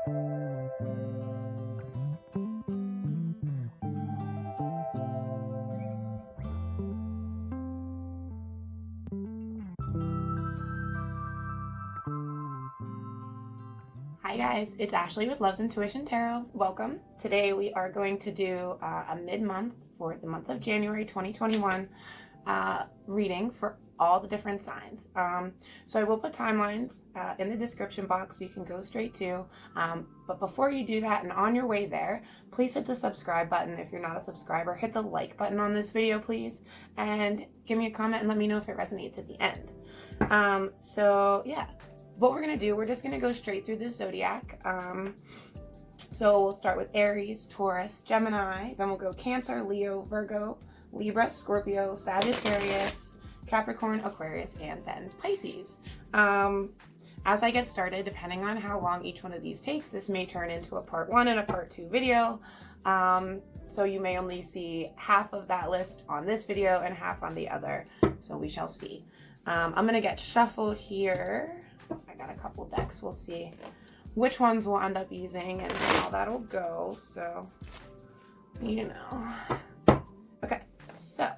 Hi guys, it's Ashley with Love's Intuition Tarot. Welcome. Today we are going to do a mid-month for the month of January 2021 reading for all the different signs. So I will put timelines in the description box so you can go straight to. But before you do that and on your way there, please hit the subscribe button. If you're not a subscriber, hit the like button on this video, please. And give me a comment and let me know if it resonates at the end. So yeah. What we're going to do, we're just going to go straight through the zodiac. So we'll start with Aries, Taurus, Gemini, then we'll go Cancer, Leo, Virgo, Libra, Scorpio, Sagittarius, Capricorn, Aquarius, and then Pisces. As I get started, depending on how long each one of these takes, this may turn into a part 1 and a part 2 video. So you may only see half of that list on this video and half on the other. So we shall see. I'm going to get shuffled here. I got a couple decks. We'll see which ones we'll end up using and how that'll go. So, you know. Okay, so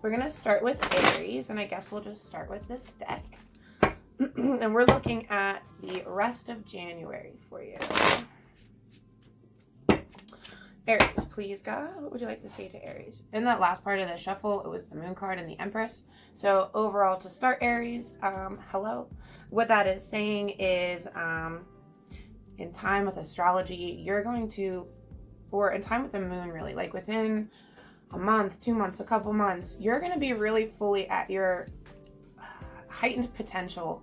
we're going to start with Aries, and I guess we'll just start with this deck. And we're looking at the rest of January for you. Aries, please, God, what would you like to say to Aries? In that last part of the shuffle, it was the Moon card and the Empress. So overall, to start Aries, hello. What that is saying is, in time with astrology, you're going to, or in time with the Moon, really, like within a month, 2 months, a couple months, you're going to be really fully at your heightened potential.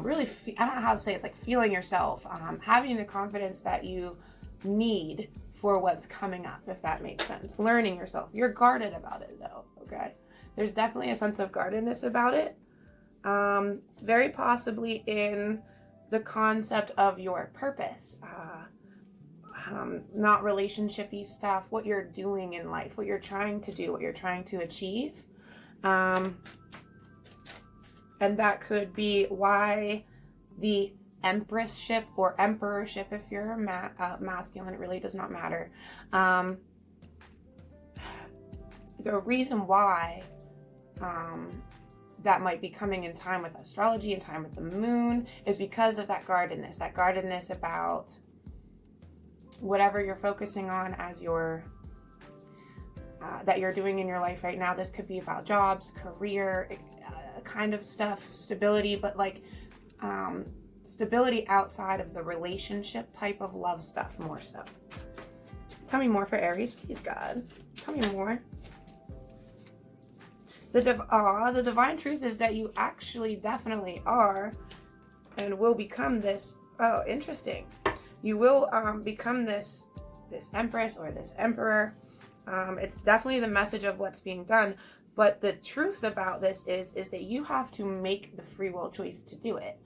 Really, I don't know how to say it. It's like feeling yourself, having the confidence that you need for what's coming up, if that makes sense. Learning yourself. You're guarded about it though, okay? There's definitely a sense of guardedness about it. Very possibly in the concept of your purpose. Not relationship-y stuff, what you're doing in life, what you're trying to do, what you're trying to achieve. And that could be why the Empress-ship or Emperor-ship, if you're masculine, it really does not matter. The reason why that might be coming in time with astrology, in time with the Moon, is because of that guardedness about whatever you're focusing on as your that you're doing in your life right now. This could be about jobs, career, kind of stuff, stability, but like stability outside of the relationship type of love stuff, more stuff. Tell me more for Aries, please, God. Tell me more. The divine truth is that you actually definitely are and will become this. Oh, interesting. You will become this Empress or this Emperor. It's definitely the message of what's being done. But the truth about this is that you have to make the free will choice to do it.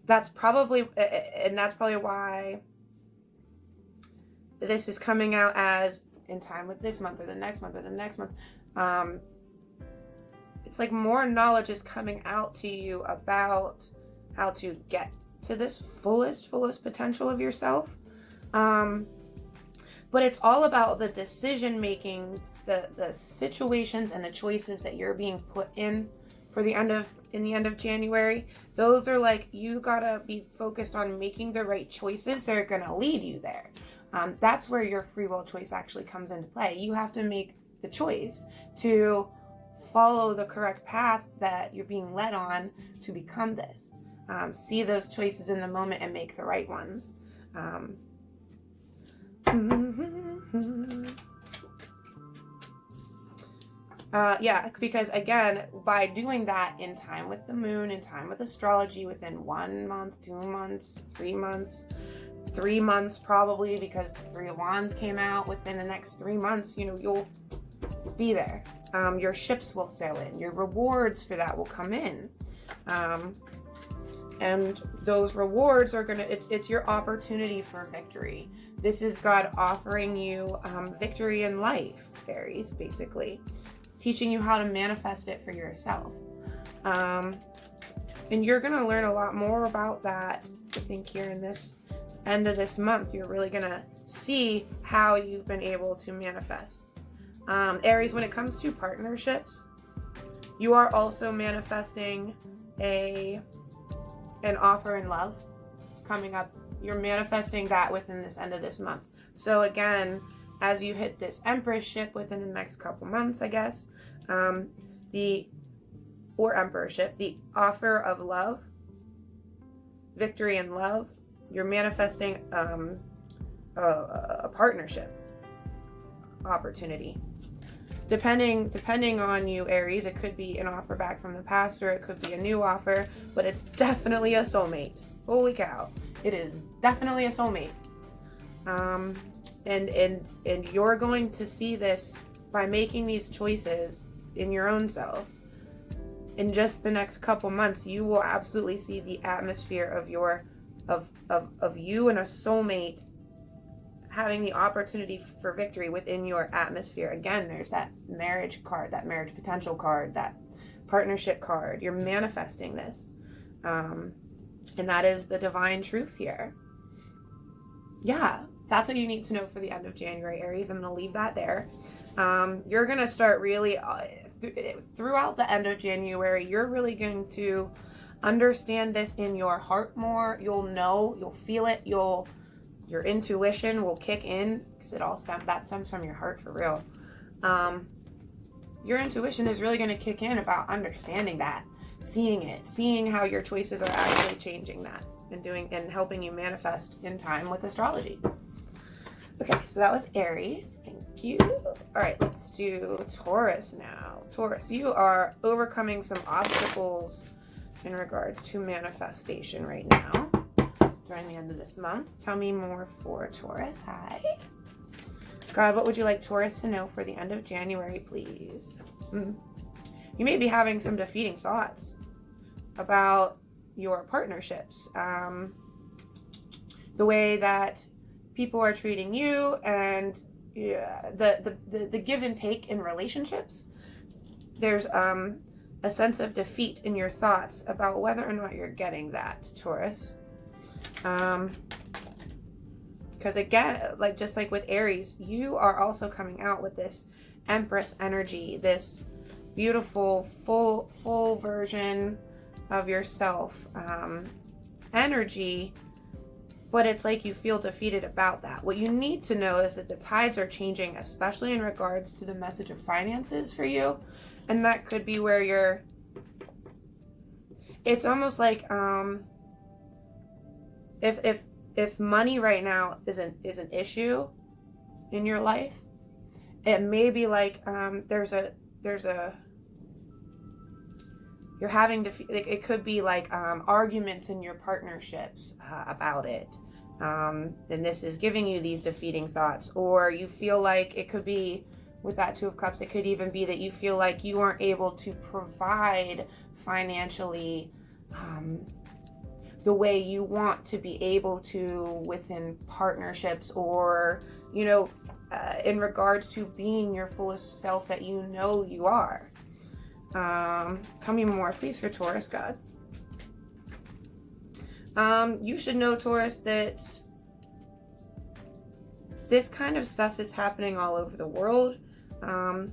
That's probably why this is coming out as in time with this month or the next month or the next month. It's like more knowledge is coming out to you about how to get to this fullest potential of yourself. But it's all about the decision makings, the situations and the choices that you're being put in for the end of January. Those are like, you gotta be focused on making the right choices that are gonna lead you there. That's where your free will choice actually comes into play. You have to make the choice to follow the correct path that you're being led on to become this. See those choices in the moment and make the right ones. Yeah, because again, by doing that in time with the Moon, in time with astrology, within 1 month, 2 months, 3 months, 3 months probably, because the Three of Wands came out within the next 3 months, you know, you'll be there. Your ships will sail in. Your rewards for that will come in. And those rewards are gonna, it's your opportunity for victory. This is God offering you victory in life, Aries, basically. Teaching you how to manifest it for yourself. And you're gonna learn a lot more about that, I think, here in this end of this month, you're really going to see how you've been able to manifest. Aries, when it comes to partnerships, you are also manifesting an offer in love coming up. You're manifesting that within this end of this month. So again, as you hit this Empress ship within the next couple months, I guess, Emperorship, the offer of love, victory in love, you're manifesting a partnership opportunity. Depending on you, Aries, it could be an offer back from the past, or it could be a new offer, but it's definitely a soulmate. Holy cow. It is definitely a soulmate. And you're going to see this by making these choices in your own self. In just the next couple months, you will absolutely see the atmosphere of you and a soulmate having the opportunity for victory within your atmosphere. Again, there's that marriage card, that marriage potential card, that partnership card. You're manifesting this. And that is the divine truth here. Yeah, that's what you need to know for the end of January, Aries. I'm going to leave that there. You're going to start really, throughout the end of January, you're really going to understand this in your heart more. You'll know, you'll feel it, your intuition will kick in, because that stems from your heart for real. Your intuition is really going to kick in about understanding that, seeing how your choices are actually changing that and helping you manifest in time with astrology. Okay, so that was Aries. Thank you. All right, let's do Taurus now. Taurus, you are overcoming some obstacles in regards to manifestation right now during the end of this month. Tell me more for Taurus. Hi. God, what would you like Taurus to know for the end of January, please? You may be having some defeating thoughts about your partnerships, the way that people are treating you, and the give and take in relationships. There's a sense of defeat in your thoughts about whether or not you're getting that, Taurus. Because again, just like with Aries, you are also coming out with this Empress energy, this beautiful full version of yourself energy, but it's like you feel defeated about that. What you need to know is that the tides are changing, especially in regards to the message of finances for you, and that could be where it's almost like if money right now is an issue in your life, it may be like you're having to, it could be like arguments in your partnerships about it. And this is giving you these defeating thoughts. Or you feel like it could be, with that Two of Cups, it could even be that you feel like you aren't able to provide financially the way you want to be able to within partnerships, or, in regards to being your fullest self that you know you are. Tell me more, please, for Taurus, God. You should know, Taurus, that this kind of stuff is happening all over the world, and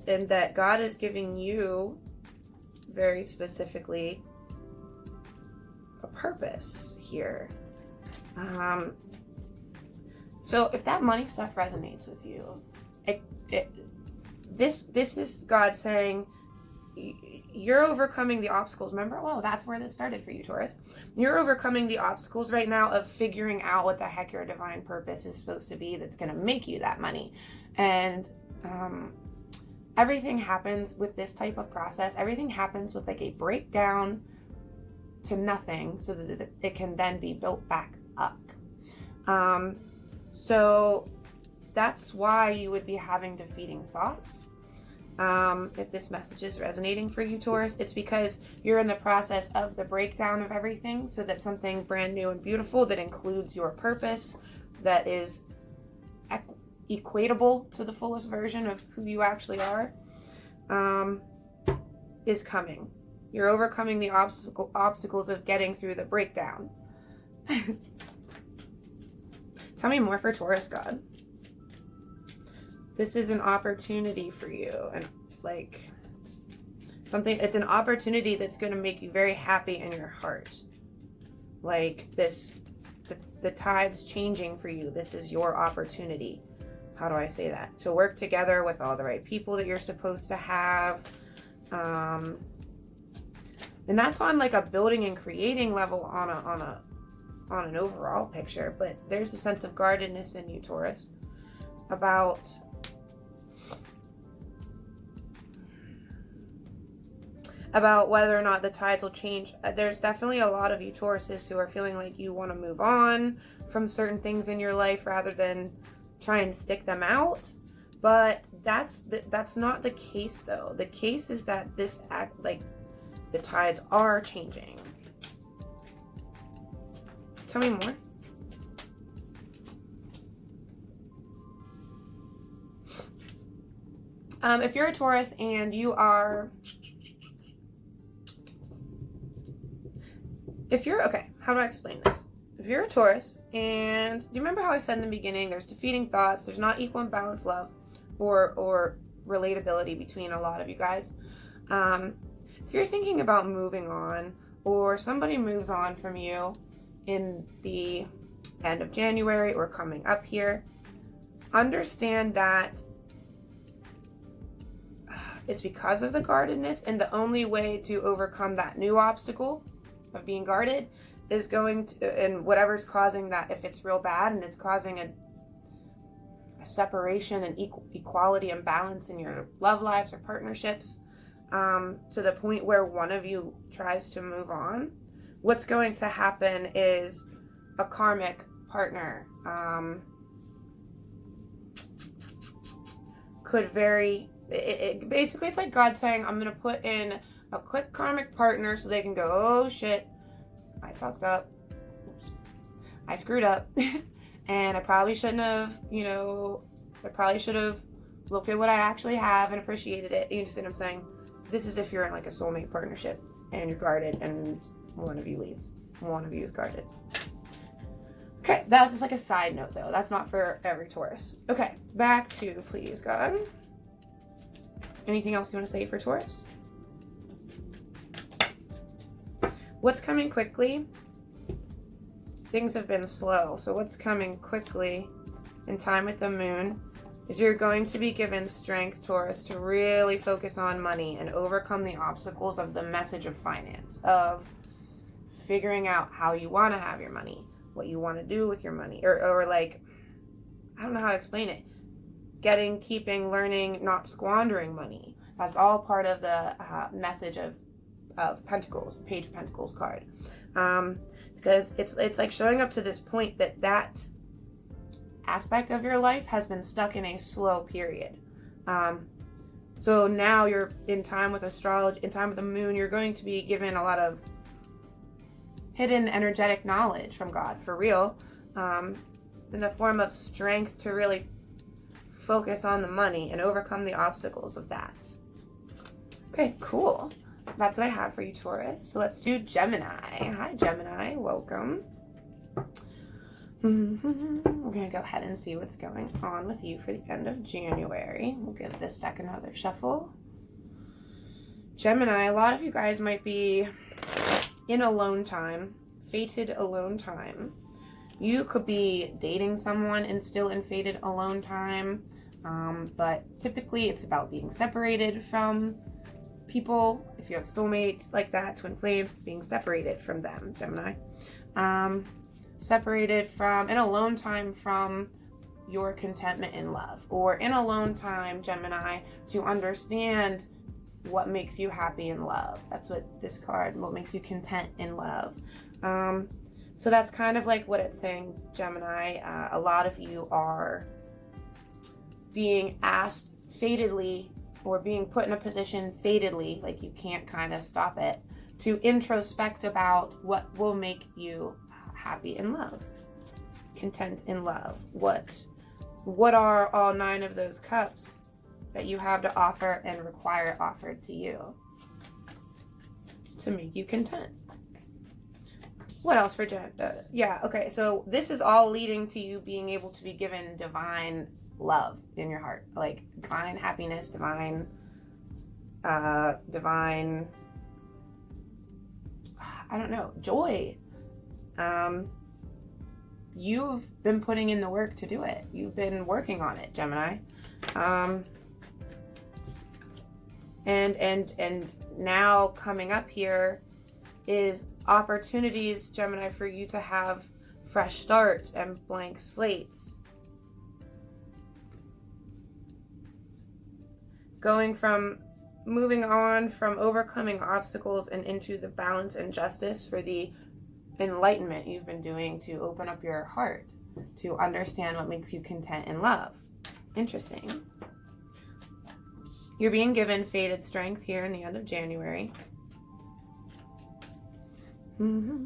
that God is giving you very specifically a purpose here. So if that money stuff resonates with you, this is God saying, you're overcoming the obstacles. Remember, that's where this started for you, Taurus. You're overcoming the obstacles right now of figuring out what the heck your divine purpose is supposed to be that's going to make you that money. And everything happens with this type of process. Everything happens with like a breakdown to nothing so that it can then be built back up. So that's why you would be having defeating thoughts. If this message is resonating for you, Taurus, it's because you're in the process of the breakdown of everything so that something brand new and beautiful that includes your purpose, that is equatable to the fullest version of who you actually are, is coming. You're overcoming the obstacles of getting through the breakdown. Tell me more for Taurus, God. This is an opportunity for you, and like something, it's an opportunity that's going to make you very happy in your heart. Like this, the tide's changing for you. This is your opportunity. How do I say that? To work together with all the right people that you're supposed to have. And that's on like a building and creating level on an overall picture. But there's a sense of guardedness in you, Taurus, about whether or not the tides will change. There's definitely a lot of you Tauruses who are feeling like you want to move on from certain things in your life rather than try and stick them out. But that's not the case, though. The case is that this act, like, the tides are changing. Tell me more. If you're a Taurus and you are, okay, how do I explain this? If you're a Taurus, and do you remember how I said in the beginning, there's defeating thoughts, there's not equal and balanced love or relatability between a lot of you guys. If you're thinking about moving on, or somebody moves on from you in the end of January or coming up here, understand that it's because of the guardedness, and the only way to overcome that new obstacle of being guarded is going to, and whatever's causing that, if it's real bad and it's causing a separation and equality and balance in your love lives or partnerships, to the point where one of you tries to move on, what's going to happen is a karmic partner could basically, it's like God saying, I'm going to put in a quick karmic partner so they can go, oh shit, I fucked up. Oops. I screwed up. And I probably shouldn't have, I probably should have looked at what I actually have and appreciated it. You understand what I'm saying? This is if you're in like a soulmate partnership and you're guarded and one of you leaves. One of you is guarded. Okay, that was just like a side note though. That's not for every Taurus. Okay, back to please, God. Anything else you want to say for Taurus? What's coming quickly? Things have been slow. So what's coming quickly in time with the moon is you're going to be given strength, Taurus, to really focus on money and overcome the obstacles of the message of finance, of figuring out how you want to have your money, what you want to do with your money, or like, I don't know how to explain it. Keeping, learning, not squandering money. That's all part of the message of Pentacles, Page of Pentacles card. Because it's like showing up to this point that aspect of your life has been stuck in a slow period. So now you're in time with astrology, in time with the moon, you're going to be given a lot of hidden energetic knowledge from God, for real, in the form of strength to really focus on the money and overcome the obstacles of that. Okay, cool. That's what I have for you, Taurus. So let's do Gemini. Hi, Gemini. Welcome. We're going to go ahead and see what's going on with you for the end of January. We'll give this deck another shuffle. Gemini, a lot of you guys might be in alone time, fated alone time. You could be dating someone and still in fated alone time, but typically it's about being separated from people. If you have soulmates like that, twin flames, it's being separated from them, Gemini. Separated from, in alone time, from your contentment in love, or in alone time, Gemini, to understand what makes you happy in love. That's what this card, what makes you content in love. So that's kind of like what it's saying, Gemini. A lot of you are being asked fatedly, or being put in a position fatedly, like you can't kind of stop it, to introspect about what will make you happy in love, content in love. What are all 9 of those cups that you have to offer and require offered to you to make you content? What else for Jen? Yeah, okay, so this is all leading to you being able to be given divine love in your heart, like divine happiness, divine, I don't know, joy. You've been putting in the work to do it. You've been working on it, Gemini. And now coming up here is opportunities, Gemini, for you to have fresh starts and blank slates. Moving on from overcoming obstacles and into the balance and justice for the enlightenment you've been doing to open up your heart, to understand what makes you content in love. Interesting. You're being given fated strength here in the end of January. Ow.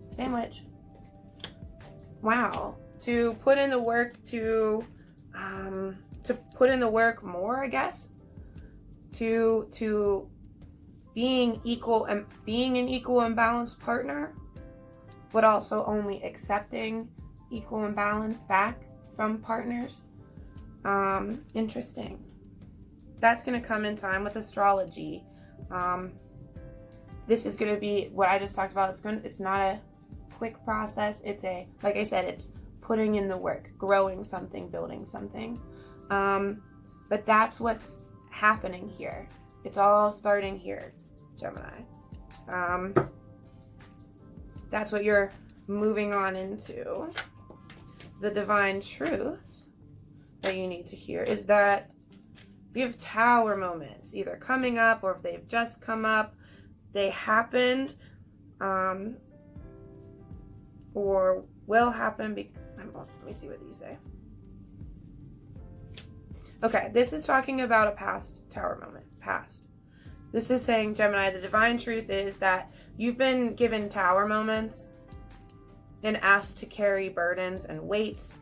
Sandwich. Wow. To put in the work to put in the work more, I guess. To being equal and being an equal and balanced partner, but also only accepting equal and balance back from partners. Interesting. That's going to come in time with astrology. This is going to be what I just talked about. It's not a quick process. It's like I said, it's putting in the work, growing something, building something. But that's what's happening here. It's all starting here, Gemini. That's what you're moving on into. The divine truth that you need to hear is that we have tower moments, either coming up or if they've just come up, they happened, or will happen. Let me see what these say. Okay, this is talking about a past tower moment. Past. This is saying, Gemini, the divine truth is that you've been given tower moments and asked to carry burdens and weights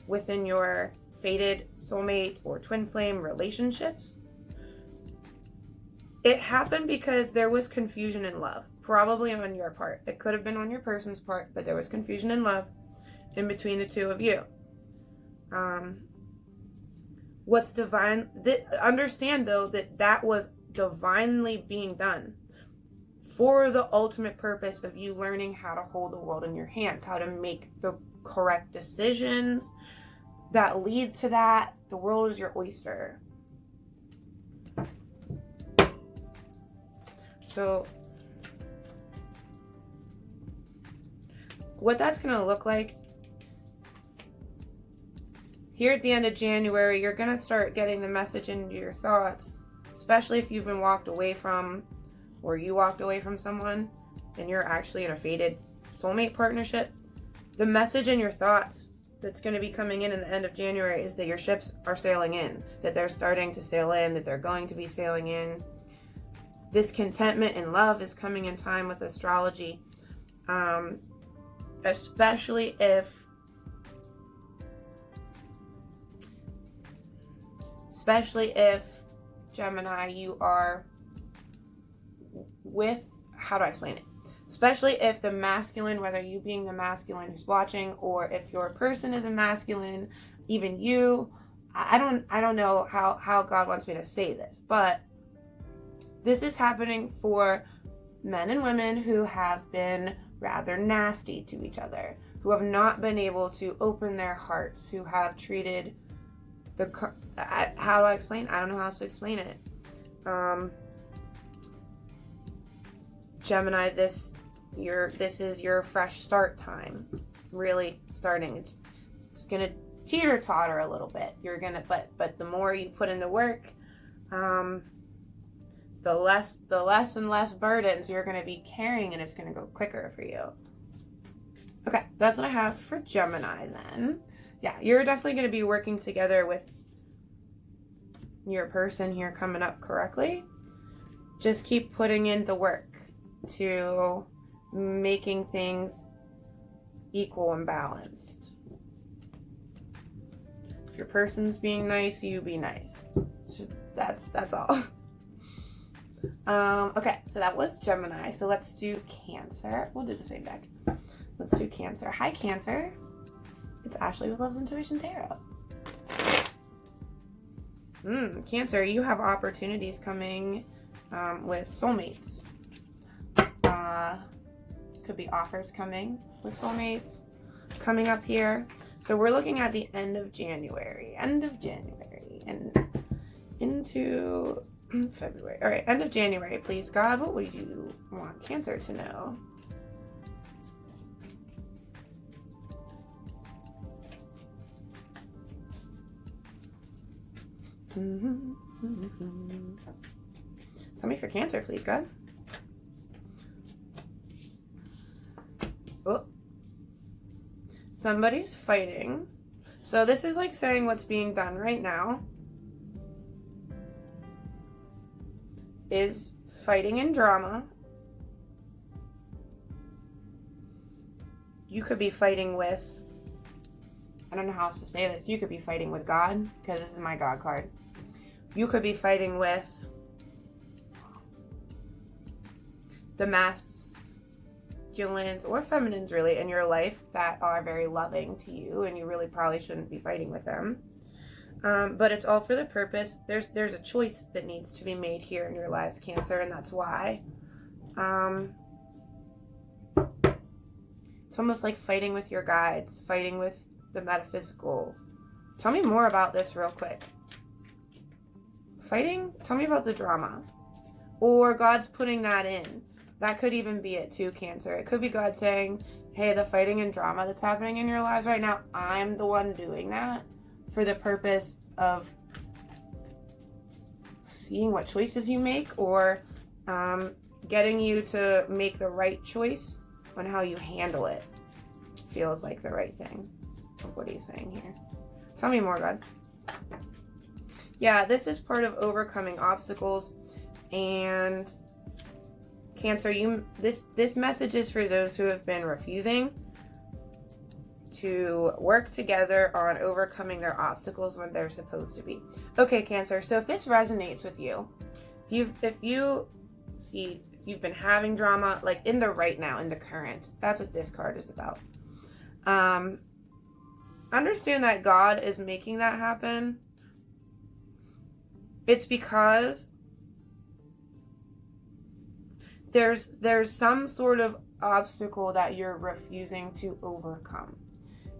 within your fated soulmate or twin flame relationships. It happened because there was confusion in love, probably on your part. It could have been on your person's part, but there was confusion in love in between the two of you. What's divine, understand though that was divinely being done for the ultimate purpose of you learning how to hold the world in your hands, how to make the correct decisions that lead to that. The world is your oyster. So what that's going to look like here at the end of January, you're going to start getting the message into your thoughts, especially if you've been walked away from, or you walked away from someone and you're actually in a fated soulmate partnership. The message in your thoughts that's going to be coming in the end of January is that your ships are sailing in, that they're starting to sail in, that they're going to be sailing in. This contentment and love is coming in time with astrology, especially if Gemini, you are with, how do I explain it? Especially if the masculine, whether you being the masculine who's watching, or if your person is a masculine, even you, I don't know how God wants me to say this, but this is happening for men and women who have been rather nasty to each other, who have not been able to open their hearts, who have treated how do I explain? I don't know how else to explain it. Gemini, this is your fresh start time. Really starting. It's gonna teeter-totter a little bit. You're gonna, but the more you put in the work, the less and less burdens you're gonna be carrying, and it's gonna go quicker for you. Okay, that's what I have for Gemini then. Yeah, you're definitely going to be working together with your person here coming up correctly. Just keep putting in the work to making things equal and balanced. If your person's being nice, you be nice. That's all. Okay, so that was Gemini. So let's do Cancer. We'll do the same deck. Let's do Cancer. Hi, Cancer. It's Ashley with Love's Intuition Tarot. Cancer, you have opportunities coming with soulmates. Could be offers coming with soulmates coming up here. So we're looking at the end of January, and into February. All right, end of January, please, God. What would you want Cancer to know? Tell me for Cancer, please, God. Oh. Somebody's fighting. So this is like saying what's being done right now is fighting and drama. You could be fighting with, I don't know how else to say this. You could be fighting with God, because this is my God card. You could be fighting with the masculines or feminines really in your life that are very loving to you, and you really probably shouldn't be fighting with them. But it's all for the purpose. There's a choice that needs to be made here in your lives, Cancer, and that's why. It's almost like fighting with your guides, fighting with the metaphysical. Tell me more about this real quick. Fighting? Tell me about the drama. Or God's putting that in. That could even be it too, Cancer. It could be God saying, hey, the fighting and drama that's happening in your lives right now, I'm the one doing that for the purpose of seeing what choices you make, or getting you to make the right choice on how you handle it. Feels like the right thing of what he's saying here. Tell me more, God. Yeah, this is part of overcoming obstacles. And Cancer, this message is for those who have been refusing to work together on overcoming their obstacles when they're supposed to be. Okay, Cancer, so if this resonates with you, if you've been having drama, like in the right now, in the current, that's what this card is about. Understand that God is making that happen. It's because there's some sort of obstacle that you're refusing to overcome.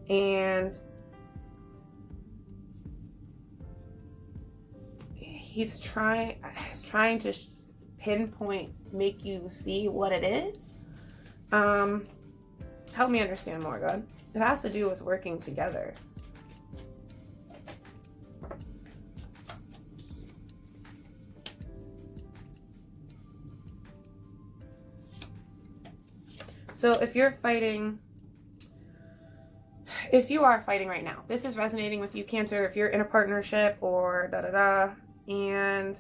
And he's trying to pinpoint, make you see what it is. Help me understand more, God. It has to do with working together. So if you are fighting right now, this is resonating with you, Cancer, if you're in a partnership or and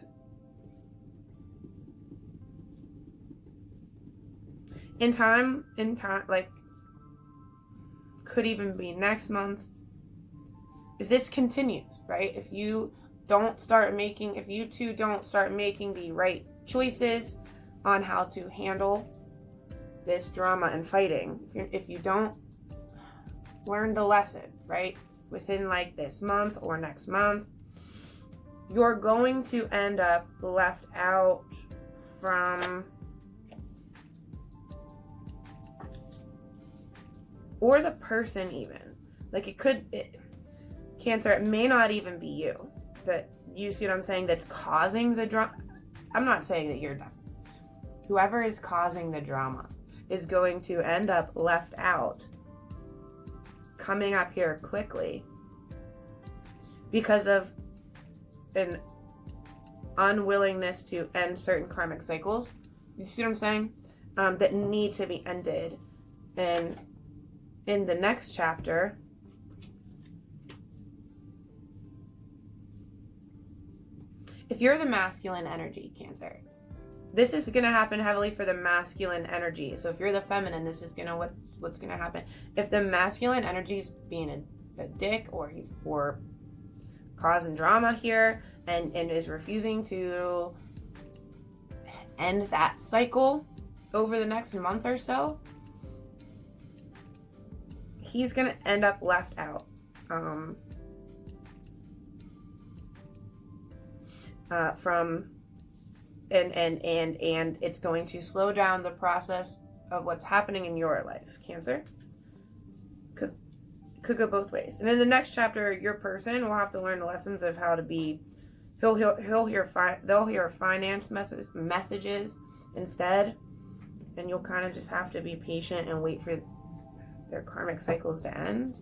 in time, like, could even be next month, if this continues, right? If you two don't start making the right choices on how to handle this drama and fighting, if you don't learn the lesson, right, within like this month or next month, you're going to end up left out from, or the person even, like Cancer, it may not even be you, that, you see what I'm saying, that's causing the drama. I'm not saying that you're done. Whoever is causing the drama is going to end up left out, coming up here quickly because of an unwillingness to end certain karmic cycles. You see what I'm saying? That need to be ended. And in the next chapter, if you're the masculine energy, Cancer, this is going to happen heavily for the masculine energy. So if you're the feminine, this is going to what's going to happen. If the masculine energy is being a dick, or he's causing drama here and is refusing to end that cycle over the next month or so, he's going to end up left out. And it's going to slow down the process of what's happening in your life, Cancer. Because it could go both ways. And in the next chapter, your person will have to learn the lessons of how to be. They'll hear finance messages instead, and you'll kind of just have to be patient and wait for their karmic cycles to end.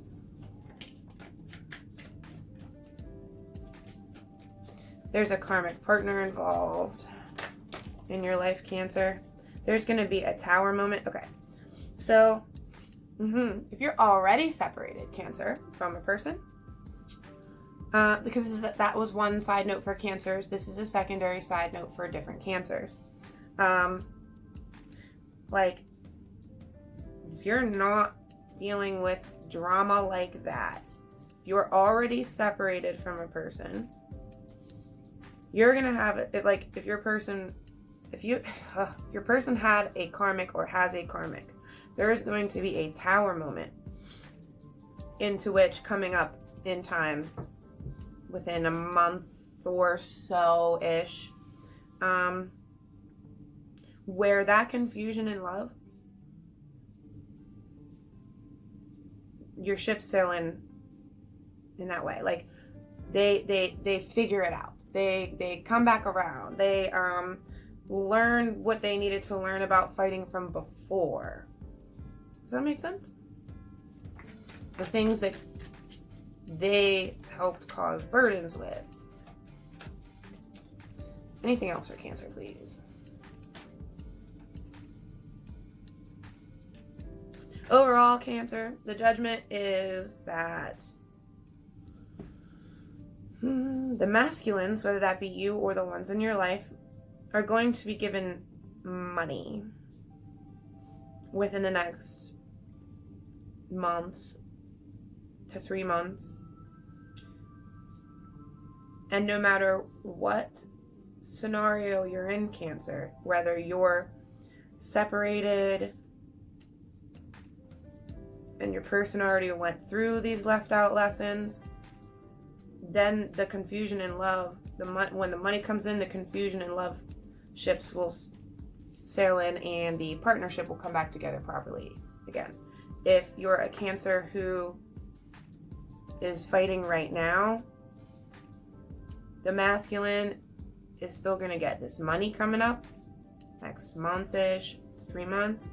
There's a karmic partner involved in your life, Cancer. There's going to be a tower moment. Okay, so if you're already separated, Cancer, from a person, because that was one side note for Cancers, this is a secondary side note for different Cancers. Like, if you're not dealing with drama like that, if you're already separated from a person, you're gonna have it like if your person had a karmic or has a karmic, there is going to be a tower moment into which, coming up in time within a month or so ish, where that confusion in love, your ship's sailing in that way. Like they figure it out. They come back around. They learn what they needed to learn about fighting from before. Does that make sense? The things that they helped cause burdens with. Anything else for Cancer, please? Overall, Cancer, the judgment is that the masculines, whether that be you or the ones in your life, are going to be given money within the next month to 3 months. And no matter what scenario you're in, Cancer, whether you're separated and your person already went through these left out lessons, then the confusion in love, when the money comes in, the confusion in love ships will sail in and the partnership will come back together properly again. If you're a Cancer who is fighting right now, the masculine is still going to get this money coming up next month-ish, 3 months.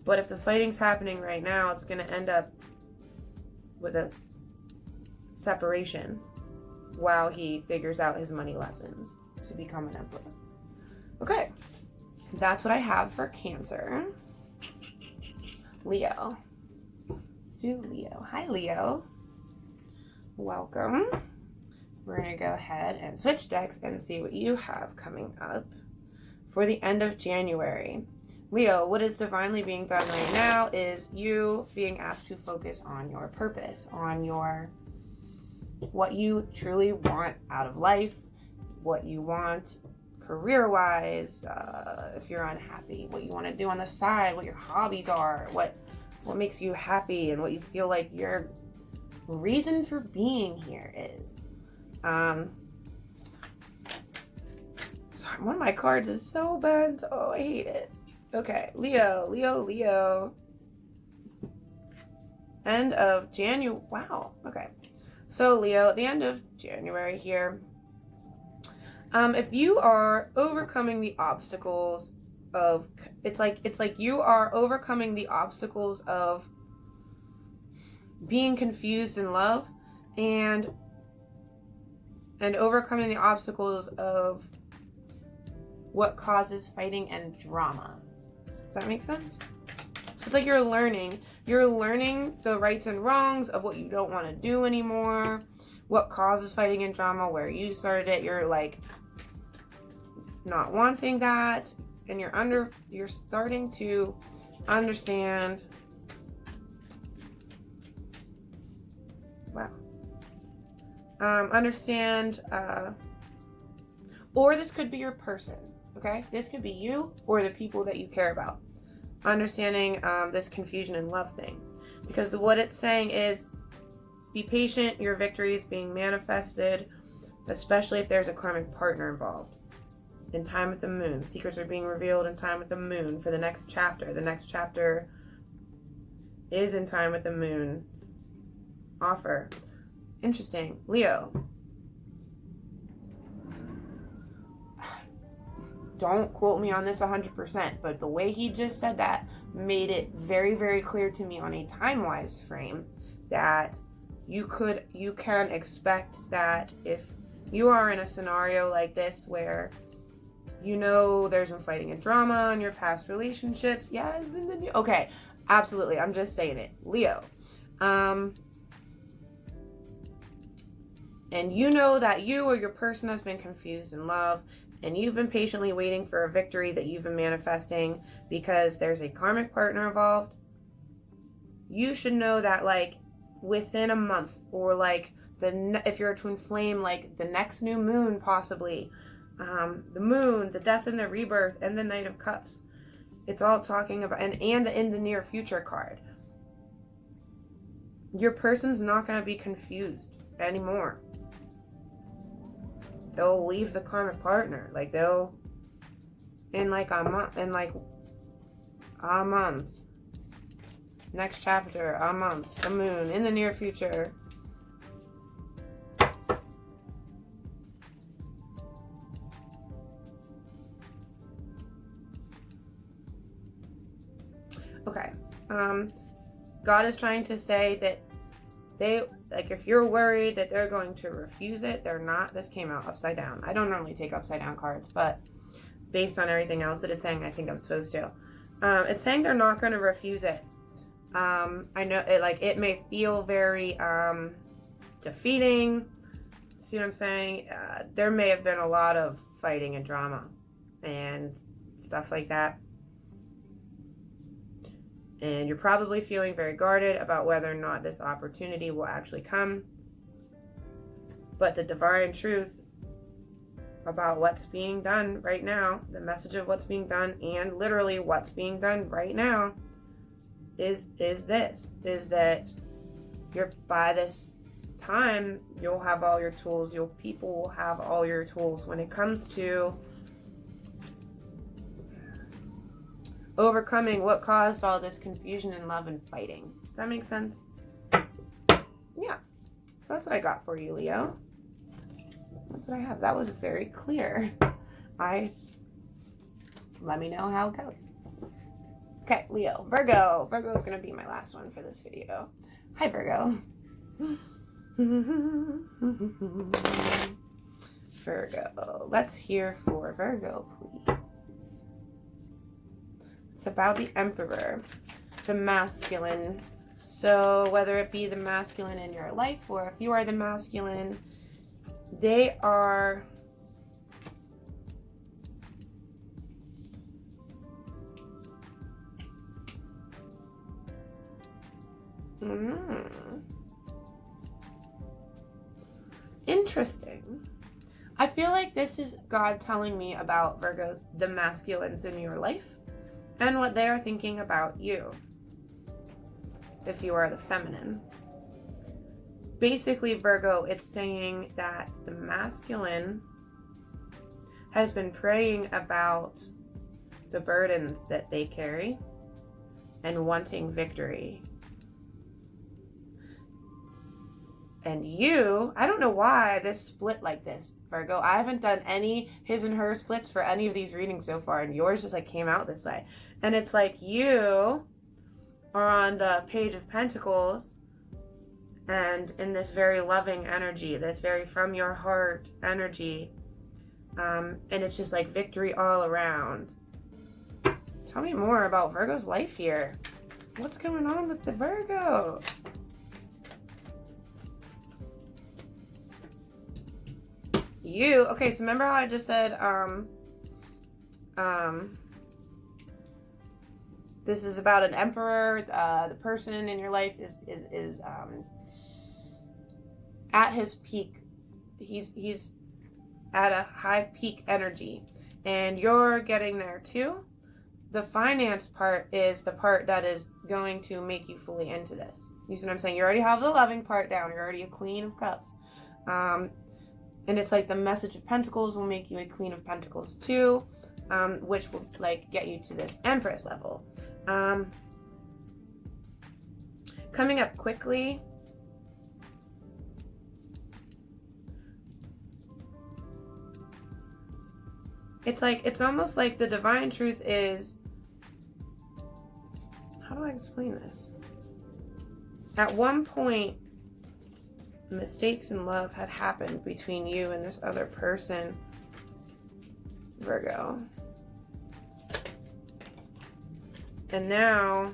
But if the fighting's happening right now, it's going to end up with a separation while he figures out his money lessons to be coming up with. Okay, that's what I have for Cancer. Leo. Let's do Leo. Hi, Leo. Welcome. We're going to go ahead and switch decks and see what you have coming up for the end of January. Leo, what is divinely being done right now is you being asked to focus on your purpose, on your what you truly want out of life, what you want career-wise, if you're unhappy, what you want to do on the side, what your hobbies are, what makes you happy, and what you feel like your reason for being here is. Sorry, one of my cards is so bent. Oh, I hate it. Okay, Leo. End of January. Wow. Okay. So Leo, at the end of January here, if you are overcoming the obstacles of, it's like you are overcoming the obstacles of being confused in love and overcoming the obstacles of what causes fighting and drama. Does that make sense? So it's like you're learning the rights and wrongs of what you don't want to do anymore, what causes fighting and drama, where you started it, you're like not wanting that, and you're starting to understand. Wow. Understand Or this could be your person, okay? This could be you or the people that you care about. Understanding this confusion and love thing. Because what it's saying is, be patient, your victory is being manifested, especially if there's a karmic partner involved. In time with the moon. Secrets are being revealed in time with the moon for the next chapter. The next chapter is in time with the moon. Offer. Interesting. Leo. Don't quote me on this 100%, but the way he just said that made it very, very clear to me on a time-wise frame that you can expect that if you are in a scenario like this where you know there's been fighting and drama in your past relationships. Yes, in the new. Okay, absolutely. I'm just saying it. Leo. And you know that you or your person has been confused in love, and you've been patiently waiting for a victory that you've been manifesting because there's a karmic partner involved. You should know that, like, within a month, or like if you're a twin flame, like the next new moon possibly, the moon, the death and the rebirth, and the Knight of Cups. It's all talking about, and the in the near future card. Your person's not going to be confused anymore. They'll leave the karmic partner. Like, they'll, in like a month. Next chapter, a month, the moon, in the near future. Okay. God is trying to say that if you're worried that they're going to refuse it, they're not. This came out upside down. I don't normally take upside down cards, but based on everything else that it's saying, I think I'm supposed to. It's saying they're not going to refuse it. I know it may feel very defeating. See what I'm saying? There may have been a lot of fighting and drama and stuff like that. And you're probably feeling very guarded about whether or not this opportunity will actually come. But the divine truth about what's being done right now, the message of what's being done, and literally what's being done right now, is that you're, by this time, you'll have all your tools. People will have all your tools when it comes to overcoming what caused all this confusion and love and fighting. Does that make sense? Yeah. So that's what I got for you, Leo. That's what I have. That was very clear. Let me know how it goes. Okay, Leo. Virgo. Virgo is going to be my last one for this video. Hi, Virgo. Virgo. Let's hear for Virgo, please. It's about the Emperor, the masculine. So whether it be the masculine in your life, or if you are the masculine, they are interesting. I feel like this is God telling me about Virgos, the masculines in your life, and what they are thinking about you, if you are the feminine. Basically, Virgo, it's saying that the masculine has been praying about the burdens that they carry and wanting victory. And you, I don't know why this split like this, Virgo. I haven't done any his and her splits for any of these readings so far, and yours just like came out this way. And it's like you are on the Page of Pentacles and in this very loving energy, this very from your heart energy. And it's just like victory all around. Tell me more about Virgo's life here. What's going on with the Virgo? Okay, so remember how I just said this is about an emperor. The person in your life is at his peak. He's at a high peak energy, and you're getting there too. The finance part is the part that is going to make you fully into this. You see what I'm saying? You already have the loving part down. You're already a Queen of Cups. And it's like the Message of Pentacles will make you a Queen of Pentacles too, which will like get you to this Empress level. Coming up quickly, it's almost like the divine truth is, how do I explain this? At one point, mistakes in love had happened between you and this other person, Virgo. And now,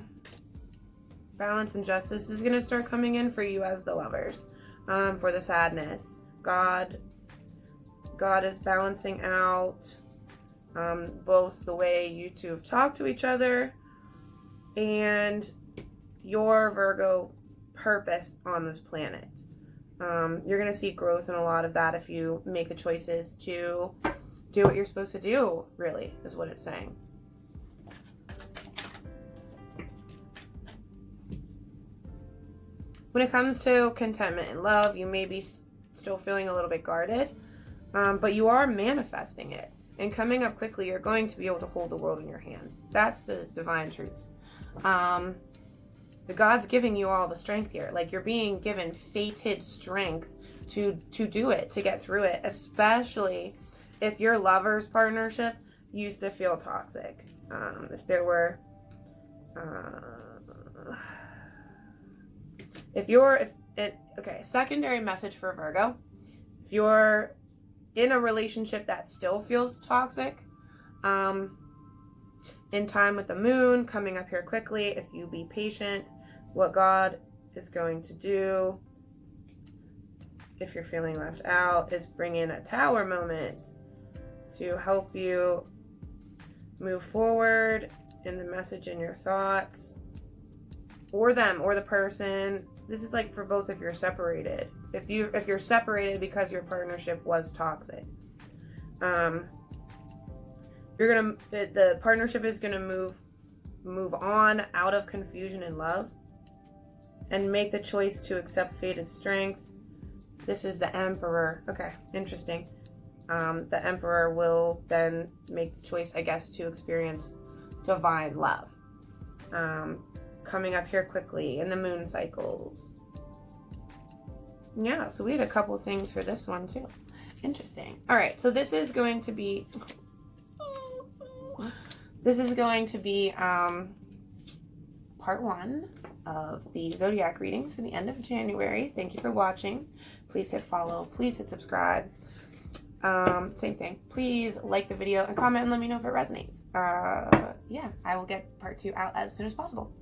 balance and justice is going to start coming in for you as the lovers, for the sadness. God is balancing out both the way you two have talked to each other and your Virgo purpose on this planet. You're going to see growth in a lot of that if you make the choices to do what you're supposed to do, really, is what it's saying. When it comes to contentment and love, you may be still feeling a little bit guarded, but you are manifesting it. And coming up quickly, you're going to be able to hold the world in your hands. That's the divine truth. The God's giving you all the strength here. Like, you're being given fated strength to do it, to get through it, especially if your lover's partnership used to feel toxic. If there were... okay, secondary message for Virgo. If you're in a relationship that still feels toxic, in time with the moon coming up here quickly, if you be patient, what God is going to do, if you're feeling left out, is bring in a Tower moment to help you move forward in the message in your thoughts, or them, or the person. This is like for both if you're separated. If you're separated because your partnership was toxic, the partnership is gonna move on out of confusion and love, and make the choice to accept fated strength. This is the Emperor. Okay, interesting. The Emperor will then make the choice, I guess, to experience divine love. Coming up here quickly in the moon cycles. Yeah, so we had a couple things for this one too. Interesting. All right, so this is going to be part 1 of the Zodiac readings for the end of January. Thank you for watching. Please hit follow. Please hit subscribe. Same thing. Please like the video and comment and let me know if it resonates. Yeah, I will get part 2 out as soon as possible.